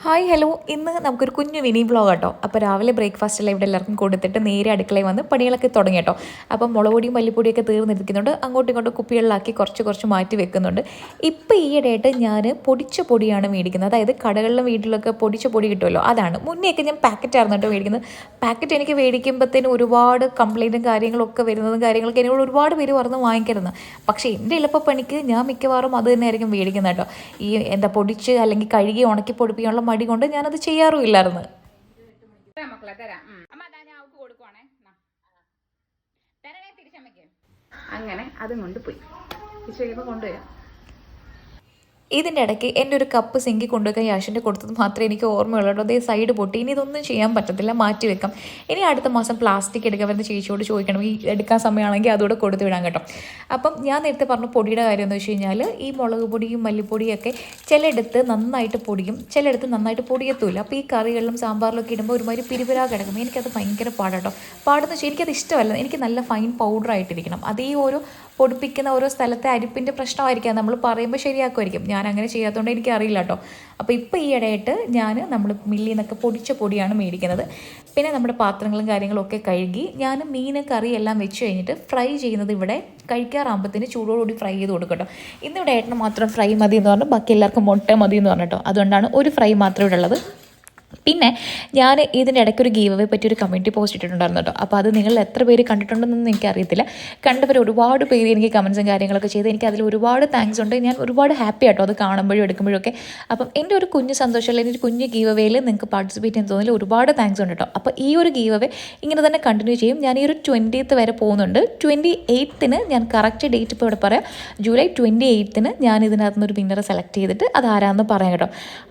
Hi hello, ഇന്ന് നമുക്കൊരു കുഞ്ഞു മിനി വ്ളോഗ് കേട്ടോ. അപ്പോൾ രാവിലെ ബ്രേക്ക്ഫാസ്റ്റെല്ലാം ഇവിടെ എല്ലാവർക്കും കൊടുത്തിട്ട് നേരെ അടുക്കളയിൽ വന്ന് പണികളൊക്കെ തുടങ്ങി കേട്ടോ. അപ്പം മുളക് പൊടിയും മല്ലിപ്പൊടിയൊക്കെ തീർന്നിരിക്കുന്നുണ്ട്. അങ്ങോട്ടും ഇങ്ങോട്ടും കുപ്പികളിലാക്കി കുറച്ച് മാറ്റി വെക്കുന്നുണ്ട്. ഇപ്പോൾ ഈയിടെയായിട്ട് ഞാൻ പൊടിച്ച പൊടിയാണ് മേടിക്കുന്നത്. അതായത് കടകളിലും വീട്ടിലൊക്കെ പൊടിച്ച പൊടി കിട്ടുമല്ലോ, അതാണ്. മുന്നെയൊക്കെ ഞാൻ പാക്കറ്റായിരുന്നു കേട്ടോ മേടിക്കുന്നത്. പാക്കറ്റ് എനിക്ക് മേടിക്കുമ്പോഴത്തേനും ഒരുപാട് കംപ്ലൈൻറ്റും കാര്യങ്ങളൊക്കെ വരുന്നതും കാര്യങ്ങളൊക്കെ എന്നോട് ഒരുപാട് പേര് പറഞ്ഞ് വാങ്ങിക്കരുത്. പക്ഷേ എൻ്റെ എളുപ്പപ്പണിക്ക് ഞാൻ മിക്കവാറും അത് തന്നെയായിരിക്കും മേടിക്കുന്നത് കേട്ടോ. ഈ എന്താ പൊടിച്ച് അല്ലെങ്കിൽ കഴുകി ഉണക്കി പൊടിപ്പിക്കാനുള്ള മടി കൊണ്ട് ഞാനത് ചെയ്യാറുമില്ലായിരുന്നു. അങ്ങനെ അതും കൊണ്ട് പോയി കൊണ്ടുവരാം. ഇതിൻ്റെ ഇടയ്ക്ക് എൻ്റെ ഒരു കപ്പ് സിങ്കി കൊണ്ടുപോയി യാഷിൻ്റെ കൊടുത്തത് മാത്രമേ എനിക്ക് ഓർമ്മയുള്ളൂ കേട്ടോ. അതേ സൈഡ് പൊട്ടി. ഇനി ഇതൊന്നും ചെയ്യാൻ പറ്റത്തില്ല, മാറ്റി വെക്കാം. ഇനി അടുത്ത മാസം പ്ലാസ്റ്റിക് എടുക്കാൻ വരുന്ന ചേച്ചിയോട് ചോദിക്കണം, ഈ എടുക്കാൻ സമയമാണെങ്കിൽ അതുകൂടെ കൊടുത്തു വിടാൻ കേട്ടോ. അപ്പം ഞാൻ നേരത്തെ പറഞ്ഞ പൊടിയുടെ കാര്യം എന്ന് വെച്ച് കഴിഞ്ഞാൽ, ഈ മുളക് പൊടിയും മല്ലിപ്പൊടിയൊക്കെ ചിലയിടത്ത് നന്നായിട്ട് പൊടിയും ചിലയിടത്ത് നന്നായിട്ട് പൊടിയത്തുമില്ല. അപ്പോൾ ഈ കറികളിലും സാമ്പാറിലൊക്കെ ഇടുമ്പോൾ ഒരുമാതിരി പിരിപിരാ കിടക്കും. എനിക്കത് ഭയങ്കര പാടാട്ടോ. പാടെന്ന് വെച്ചാൽ എനിക്കത് ഇഷ്ടമല്ല. എനിക്ക് നല്ല ഫൈൻ പൗഡറായിട്ടിരിക്കണം. അതേ ഓരോ പൊടിപ്പിക്കുന്ന ഓരോ സ്ഥലത്തെ അരിപ്പിൻ്റെ പ്രശ്നമായിരിക്കാം, നമ്മൾ പറയുമ്പോൾ ശരിയാക്കുമായിരിക്കും. ഞാൻ അങ്ങനെ ചെയ്യാത്തതുകൊണ്ട് എനിക്കറിയില്ല കേട്ടോ. അപ്പോൾ ഇപ്പോൾ ഈ ഇടയായിട്ട് നമ്മൾ മില്ലിൽ നിന്നൊക്കെ പൊടിച്ച പൊടിയാണ് മേടിക്കുന്നത്. പിന്നെ നമ്മുടെ പാത്രങ്ങളും കാര്യങ്ങളൊക്കെ കഴുകി ഞാൻ മീൻ കറി എല്ലാം വെച്ച് കഴിഞ്ഞിട്ട് ഫ്രൈ ചെയ്യുന്നത് ഇവിടെ കഴിക്കാറാകുമ്പോഴത്തേന് ചൂടോടുകൂടി ഫ്രൈ ചെയ്ത് കൊടുക്കും കേട്ടോ. ഇന്നിവിടെ ഏട്ടന് മാത്രം ഫ്രൈ മതി എന്ന് പറഞ്ഞു, ബാക്കി എല്ലാവർക്കും മുട്ട മതി എന്ന് പറഞ്ഞിട്ടോ. അതുകൊണ്ടാണ് ഒരു ഫ്രൈ മാത്രമേ ഇവിടെ ഉള്ളത്. പിന്നെ ഞാൻ ഇതിൻ്റെ ഇടയ്ക്കൊരു ഗീവ് അവേ പറ്റിയൊരു കമ്മ്യൂണിറ്റി പോസ്റ്റ് ഇട്ടിട്ടുണ്ടായിരുന്നു കേട്ടോ. അപ്പോൾ അത് നിങ്ങൾ എത്ര പേര് കണ്ടിട്ടുണ്ടെന്നൊന്നും എനിക്കറിയത്തില്ല. കണ്ടവർ ഒരുപാട് പേര് എനിക്ക് കമൻസും കാര്യങ്ങളൊക്കെ ചെയ്ത് എനിക്ക് അതിൽ ഒരുപാട് താങ്ക്സ് ഉണ്ട്. ഞാൻ ഒരുപാട് ഹാപ്പി ആട്ടോ അത് കാണുമ്പോഴും എടുക്കുമ്പോഴും ഒക്കെ. അപ്പം എൻ്റെ ഒരു കുഞ്ഞ് സന്തോഷം, അല്ലെങ്കിൽ ഒരു കുഞ്ഞ് ഗീവ് അവേയിൽ നിങ്ങൾക്ക് പാർട്ടിസിപ്പേറ്റ് ചെയ്യാൻ തോന്നില്ല, ഒരുപാട് താങ്ക്സ് ഉണ്ട് കേട്ടോ. അപ്പോൾ ഈ ഒരു ഗീവ് അവേ ഇങ്ങനെ തന്നെ കണ്ടിന്യൂ ചെയ്യും. ഞാൻ ഈ ഒരു 20th വരെ പോകുന്നുണ്ട്. 28th ഞാൻ കറക്റ്റ് ഡേറ്റ് ഇപ്പോൾ ഇവിടെ പറയാം. ജൂലൈ 28th ഞാൻ ഇതിനകത്ത് നിന്നൊരു വിന്നറെ സെലക്ട് ചെയ്തിട്ട് അത് ആരാണെന്ന് പറയാം കേട്ടോ.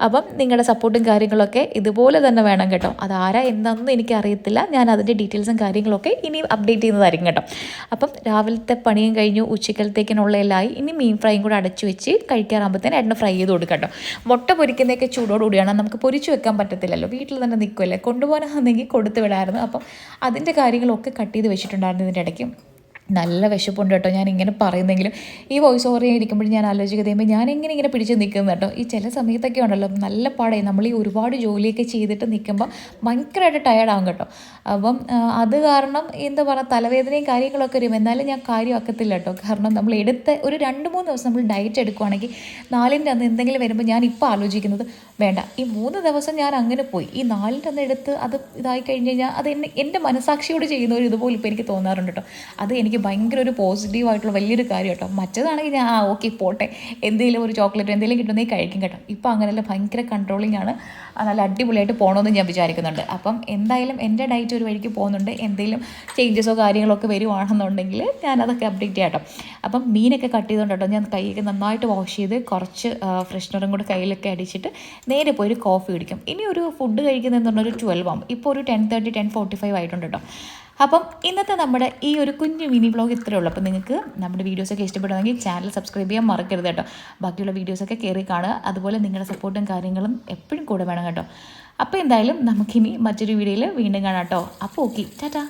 അപ്പം നിങ്ങളുടെ സപ്പോർട്ടും കാര്യങ്ങളൊക്കെ ഇതുപോലെ തന്നെ വേണം കേട്ടോ. അതാരാ എന്താണെന്ന് എനിക്കറിയത്തില്ല. ഞാൻ അതിൻ്റെ ഡീറ്റെയിൽസും കാര്യങ്ങളൊക്കെ ഇനി അപ്ഡേറ്റ് ചെയ്യുന്നതായിരിക്കും കേട്ടോ. അപ്പം രാവിലത്തെ പണിയും കഴിഞ്ഞു, ഉച്ചക്കലത്തേക്കിനുള്ള എല്ലായി. ഇനി മീൻ ഫ്രൈയും കൂടെ അടച്ചു വെച്ച് കഴിക്കാറാകുമ്പോഴത്തേന് എണ്ണ ഫ്രൈ ചെയ്ത് കൊടുക്കാം കേട്ടോ. മുട്ട പൊരിക്കുന്നതൊക്കെ ചൂടോടുകൂടിയാണ്, നമുക്ക് പൊരിച്ചു വെക്കാൻ പറ്റത്തില്ലല്ലോ, വീട്ടിൽ തന്നെ നിൽക്കുമല്ലേ. കൊണ്ടുപോകാനാണെങ്കിൽ കൊടുത്തു വിടായിരുന്നു. അപ്പം അതിൻ്റെ കാര്യങ്ങളൊക്കെ കട്ട് ചെയ്ത് വെച്ചിട്ടുണ്ടായിരുന്നു. ഇതിൻ്റെ ഇടയ്ക്ക് നല്ല വിശപ്പുണ്ട് കേട്ടോ. ഞാൻ ഇങ്ങനെ പറയുന്നെങ്കിലും ഈ വോയിസ് ഓവർ ഇരിക്കുമ്പോൾ ഞാൻ ആലോചിക്കുമ്പോൾ ഞാൻ ഇങ്ങനെ പിടിച്ച് നിൽക്കുന്നത് കേട്ടോ. ഈ ചില സമയത്തൊക്കെ ഉണ്ടല്ലോ നല്ല പാടായി, നമ്മൾ ഈ ഒരുപാട് ജോലിയൊക്കെ ചെയ്തിട്ട് നിൽക്കുമ്പോൾ ഭയങ്കരമായിട്ട് ടയർഡാകും കേട്ടോ. അപ്പം അത് കാരണം എന്താ പറയുക, തലവേദനയും കാര്യങ്ങളൊക്കെ വരും. എന്നാലും ഞാൻ കാര്യമാക്കത്തില്ല കേട്ടോ. കാരണം നമ്മൾ ഒരു 2-3 ദിവസം നമ്മൾ ഡയറ്റ് എടുക്കുകയാണെങ്കിൽ 4ൻ്റെ അന്ന് എന്തെങ്കിലും വരുമ്പോൾ ഞാൻ ഇപ്പോൾ ആലോചിക്കുന്നത് വേണ്ട, ഈ 3 ദിവസം ഞാൻ അങ്ങനെ പോയി, ഈ 4ൻ്റെ അന്ന് എടുത്ത് അത് ഇതായി കഴിഞ്ഞ് കഴിഞ്ഞാൽ അത് എൻ്റെ മനസാക്ഷിയോട് ചെയ്യുന്ന ഒരു ഇതുപോലെ ഇപ്പോൾ എനിക്ക് തോന്നാറുണ്ട് കേട്ടോ. അത് എനിക്ക് ഭയങ്കര ഒരു പോസിറ്റീവായിട്ടുള്ള വലിയൊരു കാര്യം കേട്ടോ. മറ്റേതാണെങ്കിൽ ഞാൻ ഓക്കെ പോട്ടെ, എന്തെങ്കിലും ഒരു ചോക്ലേറ്റ് എന്തെങ്കിലും കിട്ടുന്നേ കഴിക്കും കേട്ടോ. ഇപ്പോൾ അങ്ങനെയല്ല, ഭയങ്കര കൺട്രോളിങ് ആണ്. നല്ല അടിപൊളിയായിട്ട് പോകണമെന്ന് ഞാൻ വിചാരിക്കുന്നുണ്ട്. അപ്പം എന്തായാലും എൻ്റെ ഡയറ്റ് ഒരു വഴിക്ക് പോകുന്നുണ്ട്. എന്തെങ്കിലും ചേഞ്ചസോ കാര്യങ്ങളോ ഒക്കെ വരുവാണെന്നുണ്ടെങ്കിൽ ഞാനതൊക്കെ അപ്ഡേറ്റ് ചെയ്യാം കേട്ടോ. അപ്പം മീനൊക്കെ കട്ട് ചെയ്തുകൊണ്ട് കേട്ടോ ഞാൻ കൈയൊക്കെ നന്നായിട്ട് വാഷ് ചെയ്ത് കുറച്ച് ഫ്രഷ്നറും കൂടെ കയ്യിലൊക്കെ അടിച്ചിട്ട് നേരെ പോയി ഒരു കോഫി കുടിക്കും. ഇനി ഒരു ഫുഡ് കഴിക്കുന്നതെന്ന് പറഞ്ഞാൽ ഒരു 12 ആകും. ഇപ്പോൾ ഒരു 10:30 10:45 ആയിട്ടുണ്ട് കേട്ടോ. അപ്പം ഇന്നത്തെ നമ്മുടെ ഈ ഒരു കുഞ്ഞു മിനി വ്ളോഗ് ഇത്രയേ ഉള്ളൂ. അപ്പോൾ നിങ്ങൾക്ക് നമ്മുടെ വീഡിയോസൊക്കെ ഇഷ്ടപ്പെടുമെങ്കിൽ ചാനൽ സബ്സ്ക്രൈബ് ചെയ്യാൻ മറക്കരുത് കേട്ടോ. ബാക്കിയുള്ള വീഡിയോസൊക്കെ കയറി കാണുക. അതുപോലെ നിങ്ങളുടെ സപ്പോർട്ടും കാര്യങ്ങളും എപ്പോഴും കൂടെ വേണം കേട്ടോ. അപ്പോൾ എന്തായാലും നമുക്കിനി മറ്റൊരു വീഡിയോയിൽ വീണ്ടും കാണാം കേട്ടോ. അപ്പോൾ ഓക്കെ, ടാറ്റാ.